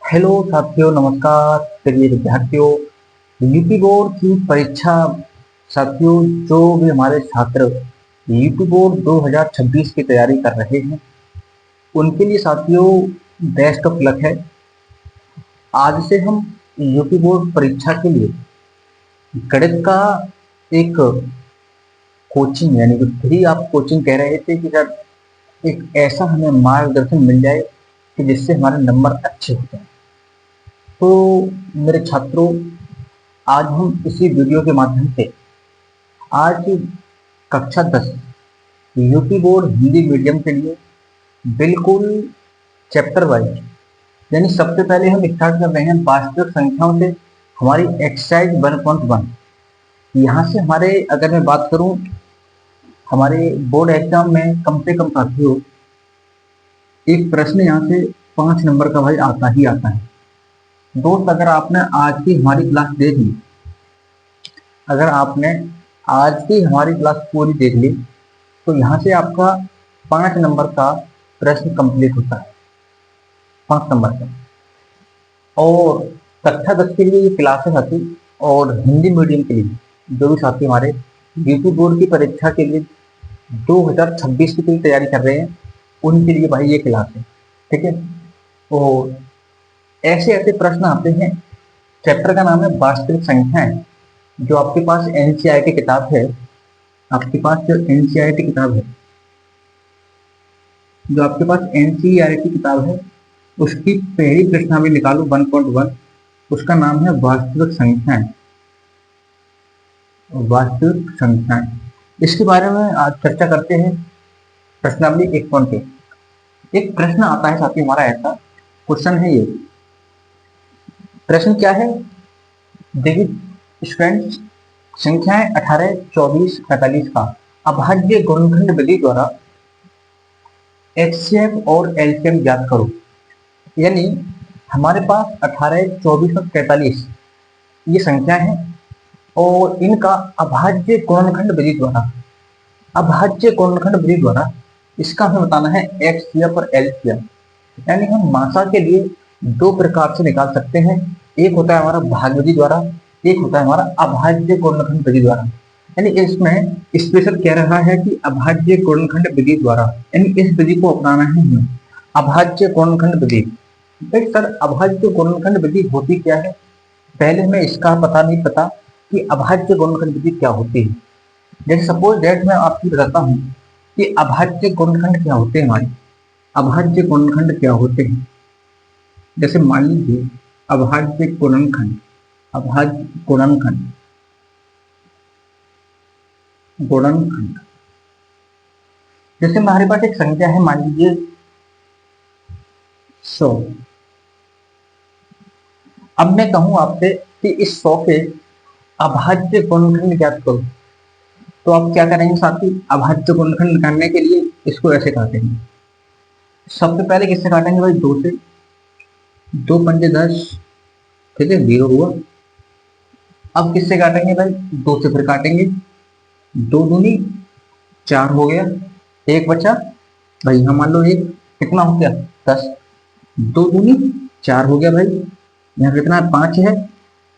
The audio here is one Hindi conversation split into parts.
हेलो साथियों, नमस्कार प्रिय विद्यार्थियों। यूपी बोर्ड की परीक्षा साथियों, जो भी हमारे छात्र यूपी बोर्ड 2026 की तैयारी कर रहे हैं उनके लिए साथियों बेस्ट ऑफ लक है। आज से हम यूपी बोर्ड परीक्षा के लिए गणित का एक कोचिंग यानी कि फ्री आप कोचिंग कह रहे थे कि सर एक ऐसा हमें मार्गदर्शन मिल जाए कि जिससे हमारे नंबर अच्छे हो जाए। तो मेरे छात्रों, आज हम इसी वीडियो के माध्यम से आज कक्षा 10 यूपी बोर्ड हिंदी मीडियम के लिए बिल्कुल चैप्टर वाइज, यानी सबसे पहले हम स्टार्ट कर रहे हैं वास्तविक संख्याओं से। हमारी एक्सरसाइज 1.1 यहाँ से हमारे अगर मैं बात करूं, हमारे बोर्ड एग्जाम में कम से कम साथियों एक प्रश्न यहाँ से 5 नंबर का भाई आता ही आता है। दोस्त, अगर आपने आज की हमारी क्लास देख ली, अगर आपने आज की हमारी क्लास पूरी देख ली तो यहाँ से आपका 5 नंबर का प्रश्न कंप्लीट होता है, 5 नंबर का। और कक्षा 10 के लिए ये क्लासेस आती, और हिंदी मीडियम के लिए जो भी साथी हमारे यूपी बोर्ड की परीक्षा के लिए 2026 की लिए तैयारी कर रहे हैं उनके लिए भाई ये क्लास है। ठीक है। और ऐसे ऐसे प्रश्न आते हैं। चैप्टर का नाम है वास्तविक संख्याएं। जो आपके पास एनसीईआरटी किताब है, आपके पास जो एनसीईआरटी किताब है, जो आपके पास एनसीईआरटी किताब है उसकी पहली प्रश्नावली निकालो 1.1। उसका नाम है वास्तविक संख्याएं। वास्तविक संख्याएं, इसके बारे में आज चर्चा करते हैं। प्रश्नावली 1.1। एक प्रश्न आता है साथी हमारा, ऐसा क्वेश्चन है ये। प्रश्न क्या है देखिए स्टूडेंट्स, संख्याएं 18, 24, 45 का अभाज्य गुणनखंड विधि द्वारा एचसीएफ और एलसीएम ज्ञात करो। यानी हमारे पास 18, 24 और 43 ये संख्या है और इनका अभाज्य गुणनखंड विधि द्वारा, अभाज्य गुणनखंड विधि द्वारा इसका हमें बताना है एचसीएफ और एलसीएम। यानी हम मासा के लिए दो प्रकार से निकाल सकते हैं। एक होता है हमारा भाग विधि द्वारा, एक होता है हमारा अभाज्य गुणनखंड विधि द्वारा। यानी इसमें स्पेशल कह रहा है कि अभाज्य गुणनखंड विधि द्वारा, यानी इस विधि को अपनाना है हमें, अभाज्य गुणनखंड विधि। भाई सर, अभाज्य गुणनखंड विधि होती क्या है? पहले हमें इसका पता नहीं पता कि अभाज्य गुणनखंड विधि क्या होती है। जैसे सपोज दैट मैं आपको बताता हूँ कि अभाज्य गुणनखंड क्या होते हैं। हमारे अभाज्य गुणनखंड क्या होते हैं, जैसे मान लीजिए अभाज्य गुणनखंड, अभाज्य गुणनखंड, गुणनखंड जैसे हमारे पास एक संख्या है, मान लीजिए 100। अब मैं कहूं आपसे कि इस 100 के अभाज्य गुणनखंड ज्ञात करो, तो आप क्या करेंगे साथी? अभाज्य गुणनखंड निकालने के लिए इसको ऐसे काटेंगे। सबसे पहले किससे काटेंगे भाई? 2 से। 2 पंजे 10, ठीक है, 0 हुआ। अब किससे काटेंगे भाई? 2 से फिर काटेंगे। 2 दूनी 4 हो गया, एक बचा भाई, यहाँ मान लो एक, कितना हो गया? 10। 2 दूनी 4 हो गया भाई, यहाँ कितना 5 है,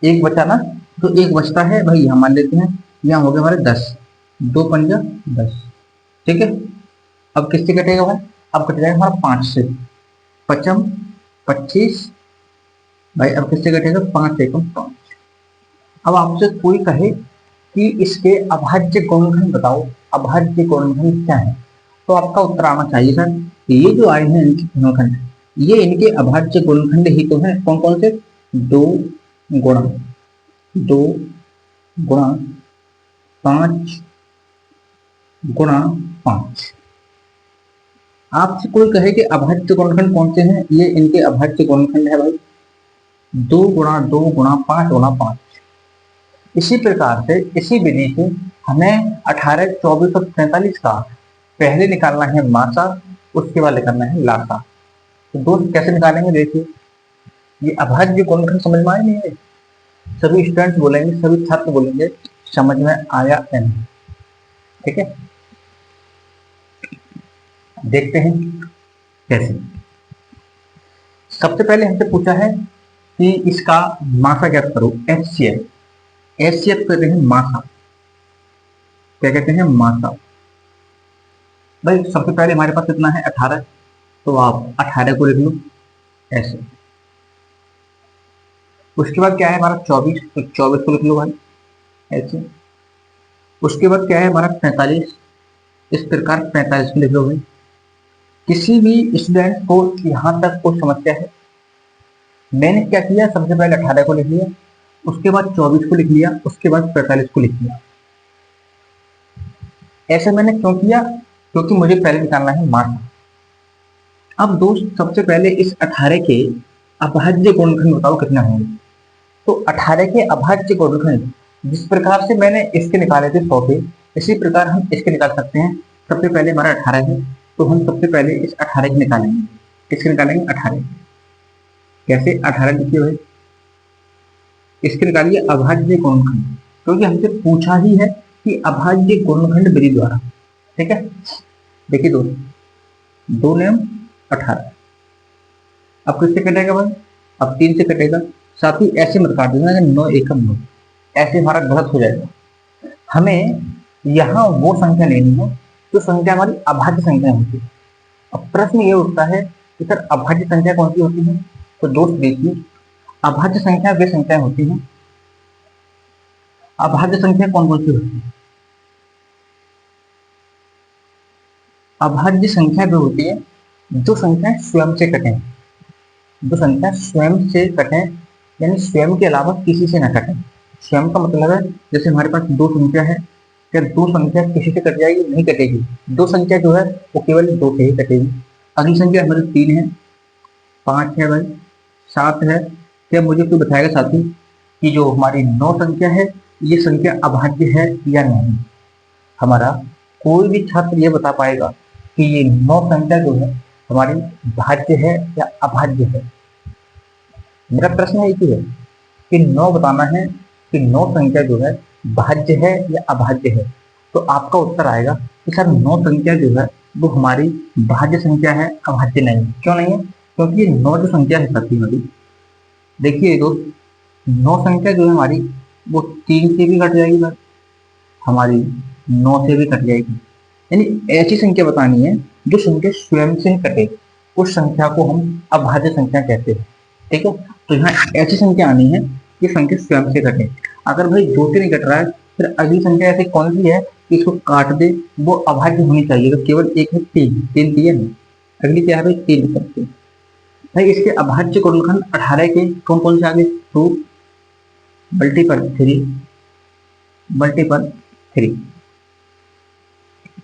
एक बचा ना, तो एक बचता है भाई, यहाँ मान लेते हैं, यहाँ हो गया हमारे 10। 2 पंजा 10, ठीक है। अब किससे कटेगा भाई? अब कट जाएगा हमारा 5 से। पचम 25 भाई, अब किससे कटेगा? 5 एकम 5। अब आपसे कोई कहे कि इसके अभाज्य गुणनखंड बताओ, अभाज्य गुणनखंड क्या है, तो आपका उत्तर आना चाहिए सर, ये जो आए हैं इनके गुणनखंड, ये इनके अभाज्य गुणनखंड ही तो हैं। कौन कौन से? 2 गुणा 2 गुणा 5 गुणा 5। आपसे कोई कहे कि अभाज्य गुणनखंड कौन से हैं, ये इनके अभाज्य गुणनखंड है भाई, 2 गुणा 2 गुणा 5 गुणा 5। इसी प्रकार से, इसी विधि से हमें 18, 24 और 45 का पहले निकालना है मासा, उसके बाद निकालना है लासा। तो दोस्त कैसे निकालेंगे? देखिए, ये अभाज्य गुणनखंड समझ में आया नहीं है? सभी स्टूडेंट्स बोलेंगे, सभी छात्र बोलेंगे समझ में आया या नहीं। ठीक है, देखते हैं कैसे। सबसे पहले हमसे पूछा है कि इसका मासा ज्ञात करो, HCl। HCl कहते हैं मासा, क्या कहते हैं, मासा। भाई सबसे पहले हमारे पास कितना है, 18, तो आप 18 को लिख लो ऐसे। उसके बाद क्या है हमारा 24, तो 24 को लिख लो भाई ऐसे। उसके बाद क्या है हमारा 45, इस प्रकार 45 को लिख लो भाई। किसी भी स्टूडेंट को यहाँ तक कोई समस्या है, मैंने क्या किया, सबसे पहले 18 को लिख लिया, उसके बाद 24 को लिख लिया, उसके बाद 45 को लिख लिया। ऐसा मैंने क्यों किया, क्योंकि मुझे पहले निकालना है मास। अब दोस्त सबसे पहले इस 18 के अभाज्य गुणनखंड बताओ कितना होंगे। तो 18 के अभाज्य गुणनखंड जिस प्रकार से मैंने इसके निकाले थे 100 के, इसी प्रकार हम इसके निकाल सकते हैं। सबसे पहले हमारा 18 है, तो हम सबसे पहले इस 18 के निकालेंगे। किसके निकालेंगे, 18। कैसे, 18 लिखिए भाई, इसके निकालिए अभाज्य गुणनखंड, क्योंकि हमसे पूछा ही है कि अभाज्य गुणनखंड विधि द्वारा। ठीक है, देखिए दोस्त, 2 नियम 18। अब किससे कटेगा भाई, अब 3 से कटेगा। साथ ही ऐसे मत काट देना 9 एकम 9, ऐसे हमारा गलत हो जाएगा। हमें यहाँ वो संख्या लेनी है जो संख्या हमारी अभाज्य संख्या होती है। अब प्रश्न ये उठता है कि सर अभाज्य संख्या कौन सी होती है। तो दोस्त देखिए, अभाज्य संख्या वे संख्या होती है, अभाज्य संख्या कौन कौन सी होती है, अभाज्य संख्या वे होती है जो संख्या स्वयं से कटे, जो संख्या स्वयं से कटे, यानी स्वयं के अलावा किसी से न कटे। स्वयं का मतलब है जैसे हमारे पास 2 संख्या है, क्या 2 संख्या किसी से कट जाएगी, नहीं कटेगी। 2 संख्या जो है वो केवल 2 से ही कटेगी। अगली संख्या हमारी 3 है, 5 है भाई, 7 है। क्या मुझे कोई बताएगा साथी कि जो हमारी 9 संख्या है ये संख्या अभाज्य है या नहीं। हमारा कोई भी छात्र ये बता पाएगा कि ये 9 संख्या जो है हमारी भाज्य है या अभाज्य है। मेरा प्रश्न एक ही है कि 9 बताना है कि 9 संख्या जो है भाज्य है या अभाज्य है। तो आपका उत्तर आएगा कि सर 9 संख्या जो है वो हमारी भाज्य संख्या है, अभाज्य नहीं। क्यों नहीं है, क्योंकि ये 9 जो संख्या है साथी हमारी, देखिए दोस्त, 9 संख्या जो है हमारी वो 3 से भी कट जाएगी भाई, हमारी 9 से भी कट जाएगी। यानी ऐसी संख्या बतानी है जो संख्या स्वयं से ही कटे, उस संख्या को हम अभाज्य संख्या कहते हैं। ठीक है, तो यहाँ ऐसी संख्या आनी है कि संख्या स्वयं से कटे। अगर भाई 2 से नहीं कट रहा है, फिर अगली संख्या ऐसी कौन सी है कि इसको काट दे, वो अभाज्य होनी चाहिए। तो केवल एक है 3 दिए नहीं, अगली क्या है भाई 3 करते भाई। इसके अभाज्य गुणनखंड 18 के कौन कौन से आगे, 2 मल्टीपल 3 मल्टीपल 3।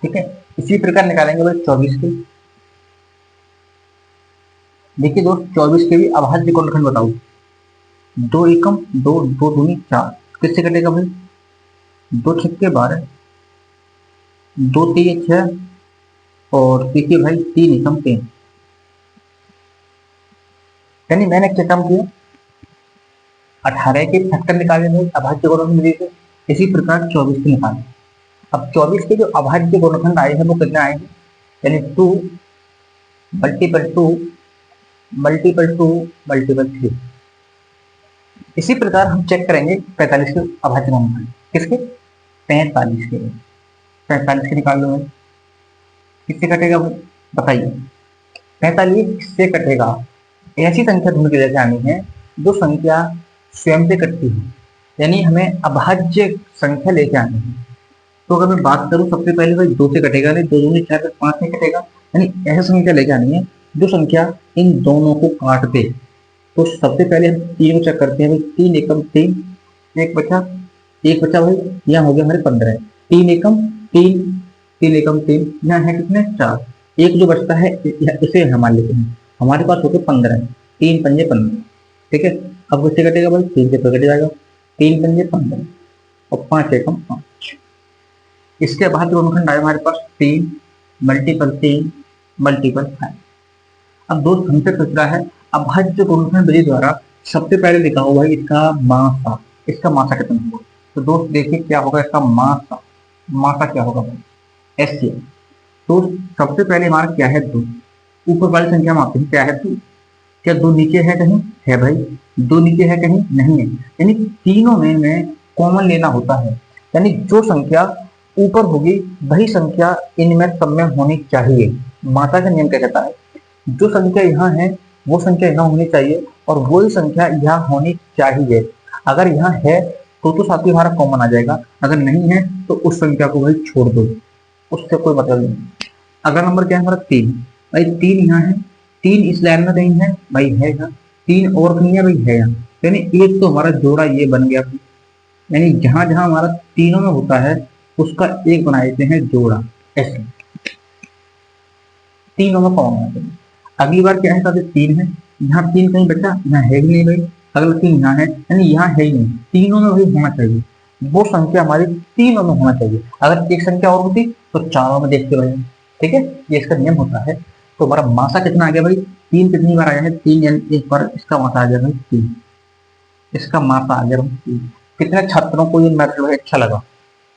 ठीक है, इसी प्रकार निकालेंगे भाई 24 के। देखिए दोस्त, 24 के भी अभाज्य गुणनखंड बताओ। 2 एकम 2, 2 दूनी 4, किससे कटेगा भाई, 2 छक्के 12, 2 3 6, और देखिए भाई 3 एकम 3। यानी मैंने क्या काम किया, 18 के फैक्टर निकाले भाई अभाज्य गुणनखंड विधि से, इसी प्रकार 24 के निकाले। अब 24 के जो अभाज्य गुणनखंड आए हैं वो कितने आए हैं, यानी 2 मल्टीपल 2 मल्टीपल 2 मल्टीपल 3। इसी प्रकार हम चेक करेंगे 45 के अभाज्य गुणनखंड, किसके, 45 के। 45 के निकाल लो भाई, किससे कटेगा भाई बताइए, 45 से कटेगा। ऐसी संख्या ढूंढ के लेके आनी है जो संख्या स्वयं से कटती है, यानी हमें अभाज्य संख्या लेके आनी है। तो अगर मैं बात करूं सबसे पहले भाई 2 से कटेगा नहीं, 2 दूनी 4, 5 से कटेगा, यानी ऐसी संख्या लेके आनी है जो संख्या इन दोनों को काट दे। तो सबसे पहले हम 3 को चेक करते हैं भाई, 3 एकम 3, एक बचा भाई, यहाँ हो गया हमारे 15, 3 एकम 3, 3 एकम 3, यहाँ है कितने 4, एक जो बचता है इसे हम मान लेते हैं, हमारे पास हो गए 15, 3 पंजे 15। ठीक है, अब किससे कटेगा भाई, 3 से कट जाएगा, 3 पंजे 15 और 5 एकम 5। इसके बाद गुणनखंड आए हमारे पास 3 मल्टीपल 3 मल्टीपल 5। अब दोस्त हमसे पूछ रहा है अभाज्य गुणनखंड विधि द्वारा सबसे पहले लिखा हो भाई इसका मासा, इसका मासा कितना होगा। तो दोस्त देखिए क्या होगा इसका मासा, मासा क्या होगा भाई, HCl। तो सबसे पहले हमारा क्या है 2, ऊपर वाली संख्या मापते हैं क्या है 2, क्या दो नीचे है कहीं? है भाई। दो नीचे है कहीं? नहीं है। यानी तीनों में कॉमन लेना होता है। यानी जो संख्या ऊपर होगी वही संख्या इनमें सब में होनी चाहिए। माता का नियम क्या कहता है? जो संख्या यहाँ है वो संख्या यहाँ होनी चाहिए और वही संख्या यहाँ होनी चाहिए। अगर यहाँ है तो साथ ही हमारा कॉमन आ जाएगा, अगर नहीं है तो उस संख्या को भाई छोड़ दो, उससे कोई मतलब नहीं। अगला नंबर क्या है हमारा? तीन। भाई तीन यहाँ है, तीन इस लाइन में कहीं है भाई? है यहाँ। तीन और कहीं है भाई? है यहाँ। यानी एक तो हमारा जोड़ा ये बन गया। यानी जहां जहां हमारा तीनों में होता है उसका एक बना देते हैं जोड़ा, ऐसे तीनों में कॉमन बनाते हैं। अगली बार क्या है? साथ तीन है, यहाँ तीन कहीं बचा? यहाँ है ही नहीं भाई। अगला तीन यहाँ है, यानी यहाँ है ही नहीं। तीनों में भाई होना चाहिए, वो संख्या हमारी तीनों में होना चाहिए। अगर एक संख्या और होती तो चारों में देखते भाई। ठीक है, ये इसका नियम होता है। तो हमारा मासा कितना आ गया भाई? तीन कितनी बार आया है? तीन, यानी एक बार इसका मासा आ गया भाई तीन। इसका मासा आ गया भाई तीन। कितने छात्रों को ये मैथड अच्छा लगा?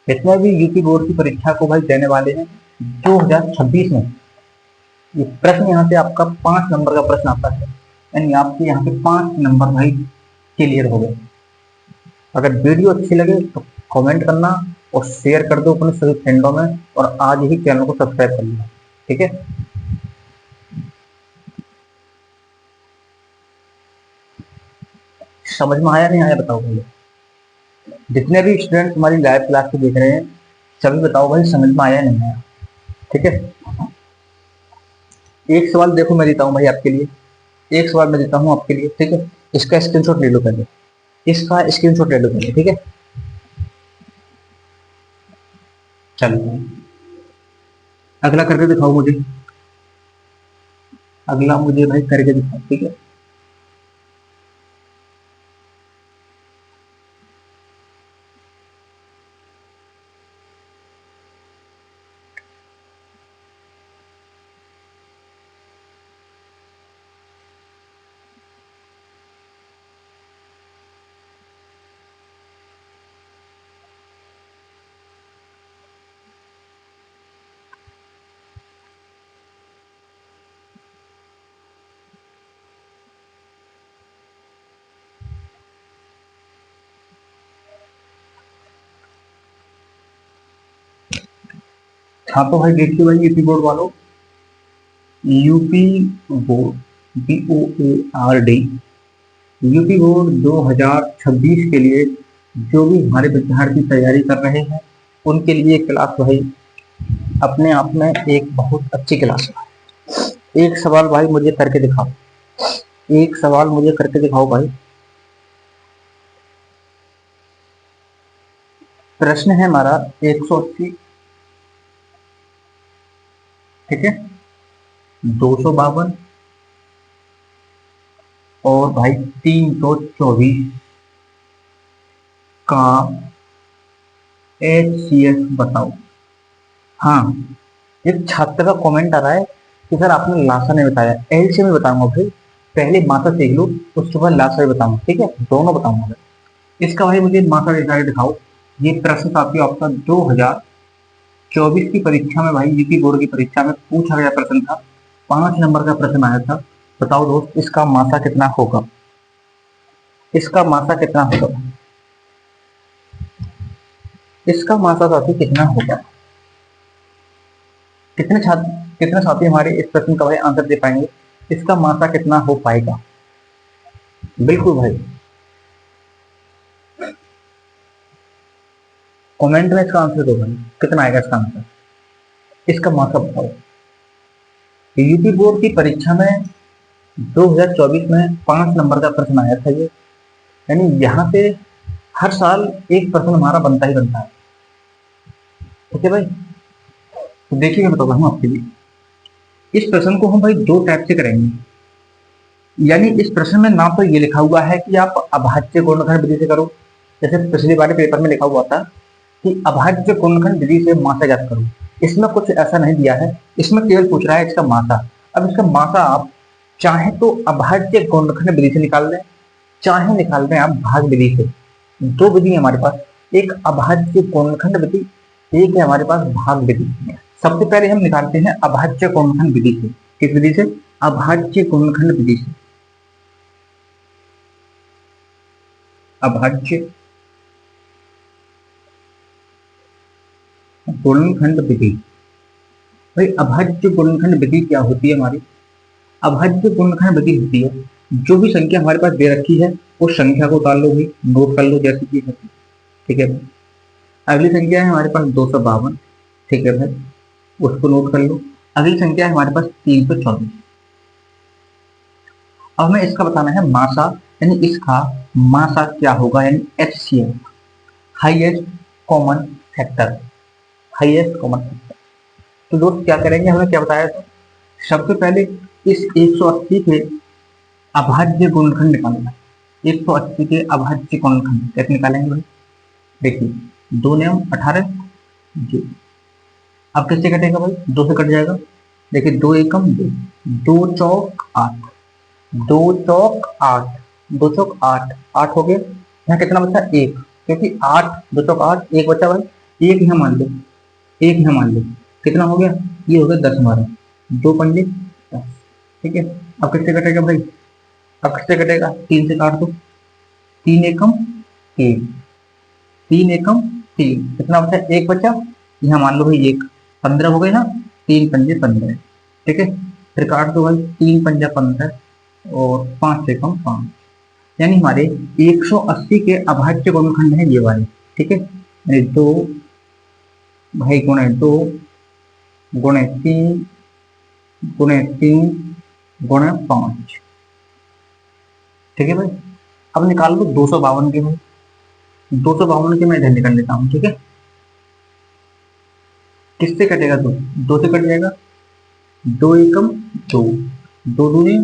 जितने भी यूपी बोर्ड की परीक्षा को भाई देने वाले हैं 2026 में, ये प्रश्न यहाँ से आपका 5 नंबर का प्रश्न आता है। यानी आपके यहाँ पे 5 नंबर भाई क्लियर हो गए। अगर वीडियो अच्छी लगे तो कमेंट करना और शेयर कर दो अपने सभी फ्रेंडों में, और आज ही चैनल को सब्सक्राइब कर लेना। ठीक है, समझ में आया नहीं आया बताओ भैया? जितने भी स्टूडेंट हमारी लाइव क्लास को देख रहे हैं सभी बताओ भाई समझ में आया नहीं आया? ठीक है, एक सवाल देखो मैं देता हूँ भाई आपके लिए, एक सवाल मैं देता हूँ आपके लिए। ठीक है, इसका स्क्रीनशॉट ले लो पहले, इसका स्क्रीनशॉट ले लो पहले। ठीक है, चलो अगला करके दिखाओ मुझे, अगला मुझे भाई करके दिखाओ। ठीक है, हाँ तो भाई देखिए भाई यूपी बोर्ड वालों, UP board BOARD, UP board 2026 के लिए जो भी हमारे विद्यार्थी तैयारी कर रहे हैं उनके लिए क्लास भाई अपने आप में एक बहुत अच्छी क्लास है। एक सवाल भाई मुझे करके दिखाओ, एक सवाल मुझे करके दिखाओ भाई। प्रश्न है हमारा 180, ठीक है, 252 और भाई 324 का HCF बताओ। हाँ, एक छात्र का कमेंट आ रहा है कि सर आपने लासा नहीं बताया। एलसीएम में बताऊंगा भाई, पहले मासा सीख लो उसके बाद लासा भी बताऊंगा। ठीक है, दोनों बताऊंगा भाई। इसका भाई मुझे मासा रिजल्ट दिखाओ। ये प्रश्न काफी आपका 2024 की परीक्षा में भाई, यूपी बोर्ड की परीक्षा में पूछा गया प्रश्न था, 5 नंबर का प्रश्न आया था। बताओ दोस्त इसका मासा कितना होगा? इसका मासा कितना होगा? इसका मासा साथी कितना होगा? कितने छात्र, कितने साथी हमारे इस प्रश्न का भाई आंसर दे पाएंगे? इसका मासा कितना हो पाएगा? बिल्कुल भाई, कमेंट में इसका आंसर दो भाई, कितना आएगा इसका आंसर? इसका मासा बताओ। यूपी बोर्ड की परीक्षा में 2024 में 5 नंबर का प्रश्न आया था ये। यानी यहाँ से हर साल एक प्रश्न हमारा बनता ही बनता है। ठीक है भाई, तो देखिए मैं बताता हूँ आपके लिए। इस प्रश्न को हम भाई दो टाइप से करेंगे। यानी इस प्रश्न में ना तो ये लिखा हुआ है कि आप अभाज्य गुणनखंड विधि से करो, जैसे पिछली बार पेपर में लिखा हुआ था कि अभाज्य गुणनखंड विधि से मासा ज्ञात करो। इसमें कुछ ऐसा नहीं दिया है, इसमें केवल पूछ रहा है इसका मासा। अब इसका मासा आप चाहे तो अभाज्य गुणनखंड विधि से निकाल लें, चाहे निकाल दें आप भाग विधि से। दो विधि है हमारे पास, एक अभाज्य गुणनखंड विधि, एक है हमारे पास भाग विधि। सबसे पहले हम निकालते हैं अभाज्य गुणनखंड विधि से। किस विधि से? अभाज्य गुणनखंड विधि से। अभाज्य गुणनखंड विधि। भाई अभाज्य गुणनखंड विधि क्या होती है हमारी? अभाज्य गुणनखंड विधि होती है जो भी संख्या हमारे पास दे रखी है उस संख्या को उतार लो भाई, नोट कर लो जैसे कि है। ठीक है भाई, अगली संख्या है हमारे पास 252। ठीक है भाई, उसको नोट कर लो। अगली संख्या है हमारे पास 324। अब हमें इसका बताना है मासा, यानी इसका मासा क्या होगा, यानी HCF, highest common factor. Highest common factor तो दोस्त क्या करेंगे, हमें क्या बताया था? सबसे पहले इस 180 के अभाज्य गुणनखंड निकालना है। 180 के अभाज्य गुणनखंड कैसे निकालेंगे भाई? देखिए 2 नियम 18 जी। अब किससे कटेगा भाई? 2 से कट जाएगा। देखिए 2 एकम 2, 2 चौक 8, 2 चौक 8, 2 चौक 8, 8 हो गया। यहाँ कितना बचा? 1, क्योंकि 8 2 चौक 8, 1 बचा भाई। 1 यहाँ मान लो, 1 यहाँ मान लो, कितना हो गया? ये हो गया 10 12, 2 पंजे 10। ठीक है, अब किससे कटेगा भाई? अब किससे कटेगा? 3 से काट दो, 3 एकम 3, 3 एकम 3, कितना बचा? 1 बचा, यहाँ मान लो भाई 1, 15 हो गए ना, 3 पंजे 15। ठीक है, फिर काट दो भाई, 3 पंजा 15 और 5 से कम 5, यानी हमारे 180 के अभाज्य गुणनखंड है ये वाले। ठीक है, यानी 2 भाई गुणे 2 गुणे 3 गुणे 3 गुणे 5। ठीक है भाई, अब निकाल लो 252 के भाई। 252 के मैं इधर निकाल लेता हूँ। ठीक है, किससे कटेगा? 2, 2 से कट जाएगा। 2 एकम 2, 2 दूनी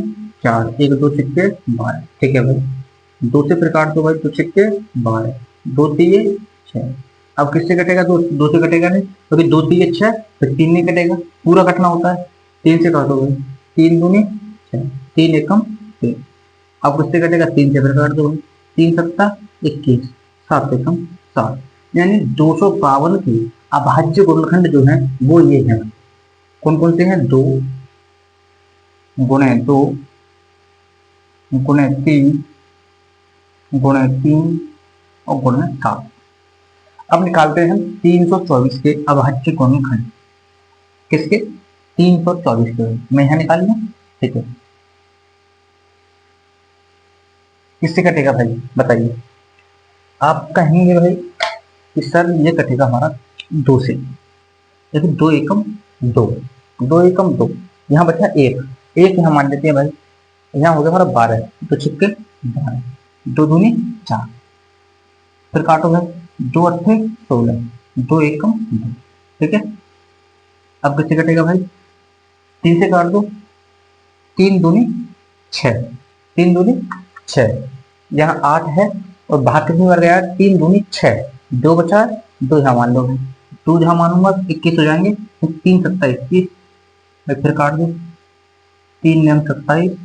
4, 1 2 सिक्के 12। ठीक है भाई, 2 से फिर काट दो भाई, 2 सिक्के 12, 2 3 6। अब किससे कटेगा? 2 से कटेगा नहीं, क्योंकि 2 3 6, फिर 3 नहीं कटेगा, पूरा कटना होता है। 3 से काटो भाई, 3 दूनी 6, 3 एकम 3। अब किससे कटेगा? 3 से फिर काट दो भाई, 3 सत्ता 21, 7 एकम 7, यानी 252 की अभाज्य गुणनखंड जो है वो ये है। कौन कौन से हैं? 2 गुणे 2 गुणे 3 गुणे 3 और गुणे 7। अब निकालते हैं 324 के अभाज्य गुणनखंड। किसके? 324 के। मैं यहाँ निकाल लूँ। ठीक है, किससे कटेगा भाई बताइए? आप कहेंगे भाई कि सर ये कटेगा हमारा 2 से। देखो 2 एकम 2, 2 एकम 2, यहाँ बचा 1, 1 यहाँ मान लेते हैं भाई, यहाँ हो गया हमारा 12, तो छिक्के 12, 2 दूनी 4, फिर काटो भाई, 2 अट्ठे 16, 2 एकम 2। ठीक है, अब किससे कटेगा भाई? 3 से काट दो, 3 दूनी 6, 3 दूनी 6, यहाँ 8 है और बाहर कितनी बार गया? 3 दूनी 6, 2 बचा, 2 यहाँ मान लो भाई, 2 जहाँ मानूंगा 21 हो जाएंगे, 3 सत्ता 21, फिर काट दो, 3 नियम 27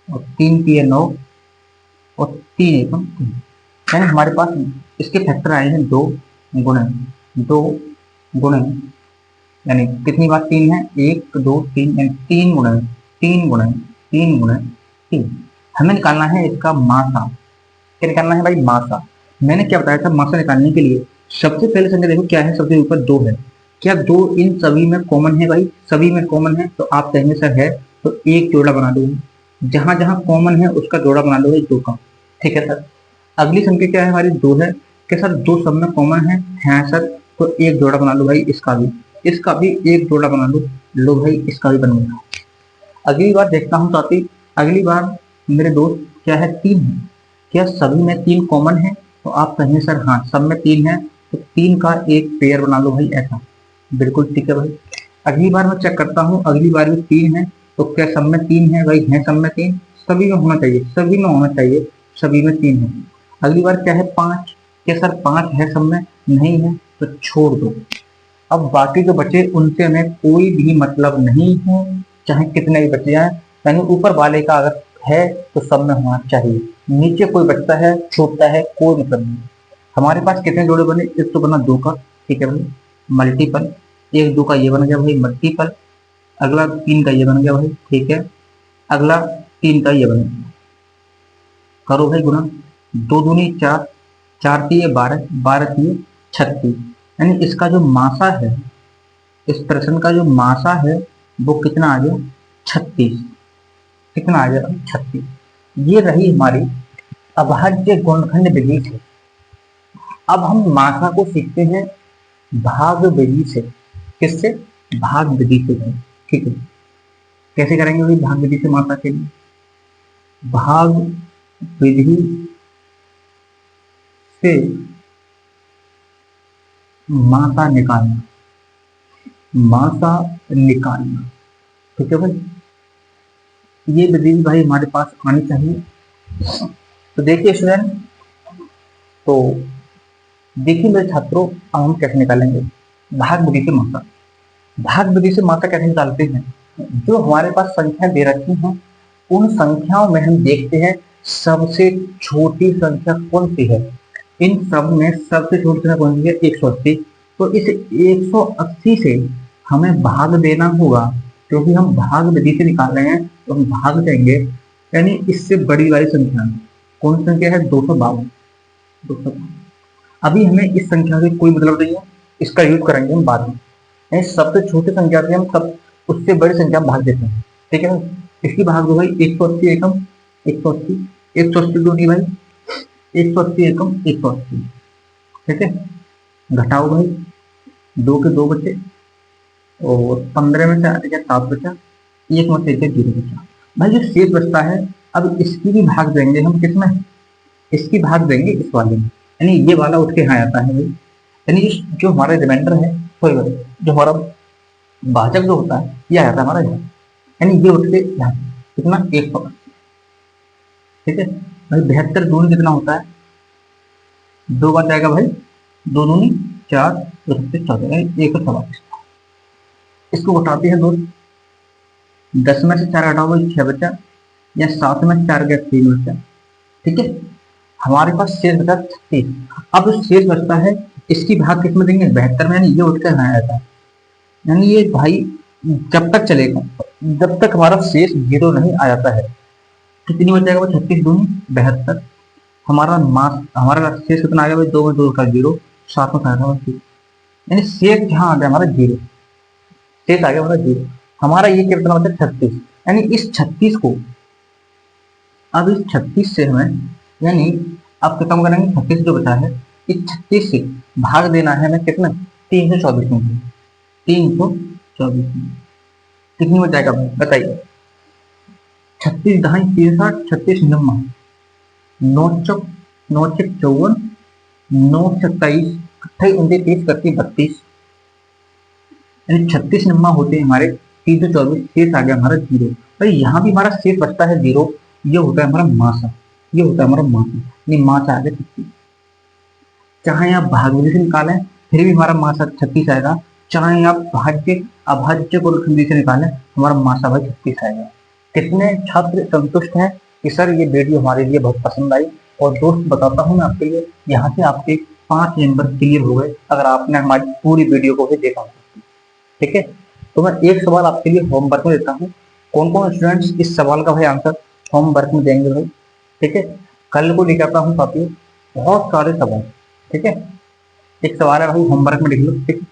और 3 तिये 9 और 3 एकम 3, यानी हमारे पास इसके फैक्टर आए हैं 2 गुणे 2 गुणे, यानी कितनी बार 3 है? 1 2 3, यानी 3 गुणे 3 गुणे 3 गुणे 3। हमें निकालना है इसका मासा। क्या निकालना है भाई? मासा। मैंने क्या बताया था मासा निकालने के लिए? सबसे पहले संख्या देखो क्या है, सबसे ऊपर 2 है। क्या 2 इन सभी में कॉमन है भाई? सभी में कॉमन है, तो आप कहेंगे सर है, तो एक जोड़ा बना दो, जहां जहां कॉमन है उसका जोड़ा बना लो 2 का। ठीक है सर। अगली संख्या क्या है हमारी? 2 है। क्या सर 2 सब में कॉमन है सर, तो एक जोड़ा बना लो भाई, इसका भी एक जोड़ा बना लो भाई, इसका भी बन गया। अगली बार देखता हूँ साथी, अगली बार मेरे दोस्त क्या है? 3 है। क्या सभी में 3 कॉमन है? तो आप कहेंगे सर हाँ सब में 3 है, तो 3 का एक पेयर बना लो भाई, ऐसा। बिल्कुल ठीक है भाई। अगली बार मैं चेक करता हूँ, अगली बार भी 3 है, तो क्या सब में 3 है भाई? है सब में 3, सभी में होना चाहिए, सभी में होना चाहिए, सभी में 3 है। अगली बार क्या है? 5। क्या सर 5 है सब में? नहीं है, तो छोड़ दो। अब बाकी जो बचे उनसे हमें कोई भी मतलब नहीं है, चाहे कितने भी बचे जाए, यानी ऊपर वाले का अगर है तो सब में होना चाहिए, नीचे कोई बचता है छूटता है कोई मतलब नहीं। हमारे पास कितने जोड़े बने? एक तो बना 2 का, ठीक है भाई, मल्टीपल, 1 2 का ये बन गया भाई मल्टीपल, अगला 3 का ये बन गया भाई, ठीक है, अगला 3 का ये बन गया। करो भाई गुणा, दो दूनी चार, चार तीय 12, 12 तीय 36, यानी इसका जो मासा है, इस प्रश्न का जो मासा है वो कितना आ गया? 36। कितना आ गया? 36। ये रही हमारी अभाज्य गुणनखंड विधि से। अब हम मासा को सीखते हैं भाग विधि से। किससे? भाग विधि से। ठीक है, कैसे करेंगे भाई भाग विधि से मासा के लिए? भाग विधि से मासा निकालना, मासा निकालना। ठीक है भाई, ये विधि भी भाई हमारे पास आनी चाहिए। तो देखिए स्टूडेंट, तो देखिए मेरे छात्रों, अब हम कैसे निकालेंगे भाग विधि से मात्रा। भाग विधि से मात्रा कैसे निकालते हैं? जो हमारे पास संख्या दे रखी है उन संख्याओं में हम देखते हैं सबसे छोटी संख्या कौन सी है। इन सब में सबसे छोटी संख्या कौन सी है? 180। तो इस 180 से हमें भाग देना होगा, क्योंकि हम भाग विधि से निकाल रहे हैं तो हम भाग देंगे, यानी इससे बड़ी वाली संख्या कौन सी संख्या है? 252। 252। अभी हमें इस संख्या से कोई मतलब नहीं है, इसका यूज करेंगे हम बाद में। यानी सबसे छोटी संख्या से हम सब उससे बड़ी संख्या में भाग देते हैं। ठीक है, इसकी भाग दो भाई 180 एकम 180, 180 दूनी भाई 180 एकम 180। ठीक है, घटाओ भाई, दो के दो बचे और 15 में से आ गया 7 बचा, एक में से 0 बचा। भाई जो शेष बचता है अब इसकी भी भाग देंगे हम, किसमें? इसकी भाग देंगे इस वाले में, यानी ये वाला उठ के यहाँ आता है भाई। यानी जो हमारा रिमाइंडर है, जो हमारा भाजक जो होता है ये आ जाता है हमारा यहाँ, यानी ये उठ के यहाँ कितना? 180। ठीक है भाई, 72 दूनी कितना होता है? 2 बार जाएगा भाई, 2 दूनी 4, 2 सत्ते 14, 144। इसको घटाते हैं 2, 10 में से 4 हटाओ भाई 6 बचा, या 7 में से 4 गया 3 बचा। ठीक है, हमारे पास शेष बचा 36। अब जो शेष बचता है इसकी भाग किस में देंगे? 72 में, यानी ये उठ कर यहाँ आता है। यानी ये भाई जब तक चलेगा, जब तक हमारा शेष 0 नहीं आ जाता है। कितनी बच जाएगा? 36 दूनी 72। हमारा शेष कितना आ गया भाई? 2 में 2 का 0, 7 में 7, यानी शेष यहाँ आ गया हमारा 0। शेष आ गया हमारा 0। हमारा ये कितना बचा? 36। यानी इस 36 को, अब इस 36 से हमें, यानी अब खत्म करेंगे 36 जो बचा है, इस 36 से भाग देना है हमें कितना? 324 में। 324 में कितनी बच जाएगा भाई बताइए? 36 दहाई 63, 36 नम्मा 9 चौक 9 छक 54, 9 27, 28 29 30 31 32, यानी 36 नम्मा होते हैं हमारे 324। शेष आ गया हमारा 0। भाई यहाँ भी हमारा शेष बचता है 0। ये होता है हमारा मासा, ये होता है हमारा मासा, यानी मासा आ गया 36। चाहे आप भाग विधि से निकालें फिर भी हमारा मासा 36 आएगा, चाहे आप भाज्य अभाज्य गुणनखंड से निकालें हमारा मासा भाई 36 आएगा। कितने छात्र संतुष्ट हैं कि सर ये वीडियो हमारे लिए बहुत पसंद आई? और दोस्त बताता हूँ मैं आपके लिए, यहाँ से आपके 5 नंबर क्लियर हो गए अगर आपने हमारी पूरी वीडियो को भी देखा हो। ठीक है, तो मैं एक सवाल आपके लिए होमवर्क में देता हूँ। कौन कौन स्टूडेंट्स इस सवाल का भाई आंसर होमवर्क में देंगे भाई? ठीक है, कल को लेकर आता हूँ काफी बहुत सारे सवाल। ठीक है, एक सवाल है भाई होमवर्क में लिख लो। ठीक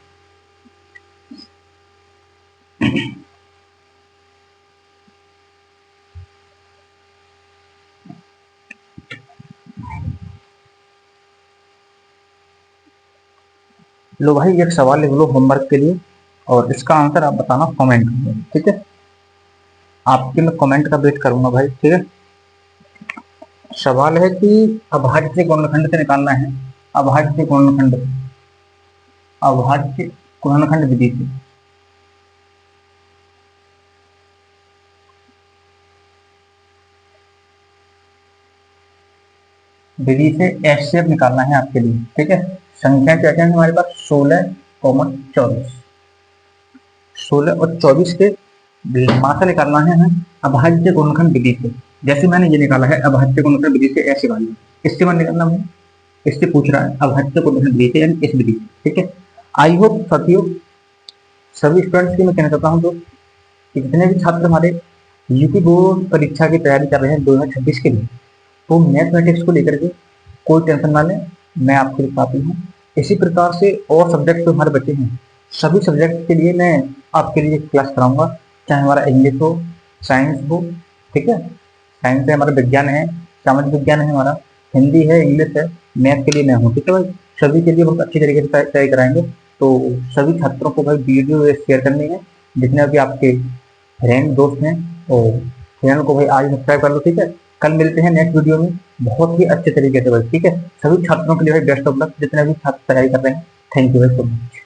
लो भाई, एक सवाल लिख लो होमवर्क के लिए और इसका आंसर आप बताना कमेंट में। ठीक है, आपके मैं कमेंट का वेट करूंगा भाई। ठीक है, सवाल है कि अभाज्य गुणनखंड से निकालना है, अभाज्य गुणनखंड, अभाज्य गुणनखंड विधि से। विधि से एचसीएफ निकालना है आपके लिए। ठीक है, संख्या क्या क्या है हमारे पास? 16, 24, 16 और 24 के मासा निकालना है हमें अभाज्य गुणनखंड विधि से। जैसे मैंने ये निकाला है अभाज्य गुणनखंड विधि से, ऐसे वाली इससे मैं निकालना है, इससे पूछ रहा है अभाज्य गुणनखंड विधि से, यानी इस विधि से। ठीक है, आई होप साथियों सभी स्टूडेंट्स की मैं कहना चाहता हूँ कि जितने भी छात्र हमारे यूपी बोर्ड परीक्षा की तैयारी कर रहे हैं 2026 के लिए, तो मैथमेटिक्स को लेकर के कोई टेंशन ना लें, मैं आपके लिए काफ़ी हूँ। इसी प्रकार से और सब्जेक्ट जो हमारे बचे हैं, सभी सब्जेक्ट के लिए मैं आपके लिए क्लास कराऊंगा, चाहे हमारा इंग्लिश हो, साइंस हो, ठीक है। साइंस है हमारा, विज्ञान है, सामाजिक विज्ञान है हमारा, हिंदी है, इंग्लिश है, मैथ के लिए मैं हूँ, ठीक है भाई। सभी के लिए बहुत अच्छी तरीके से तैयारी कराएंगे। तो सभी छात्रों को भाई वीडियो शेयर करनी है, जितने भी आपके फ्रेंड दोस्त हैं, और चैनल को भाई आज सब्सक्राइब कर लो, ठीक है। कल मिलते हैं नेक्स्ट वीडियो में बहुत ही अच्छे तरीके से भाई, ठीक है। सभी छात्रों के लिए भाई बेस्ट ऑफ लक, जितने भी छात्र तैयारी कर रहे हैं। थैंक यू भाई सो मच।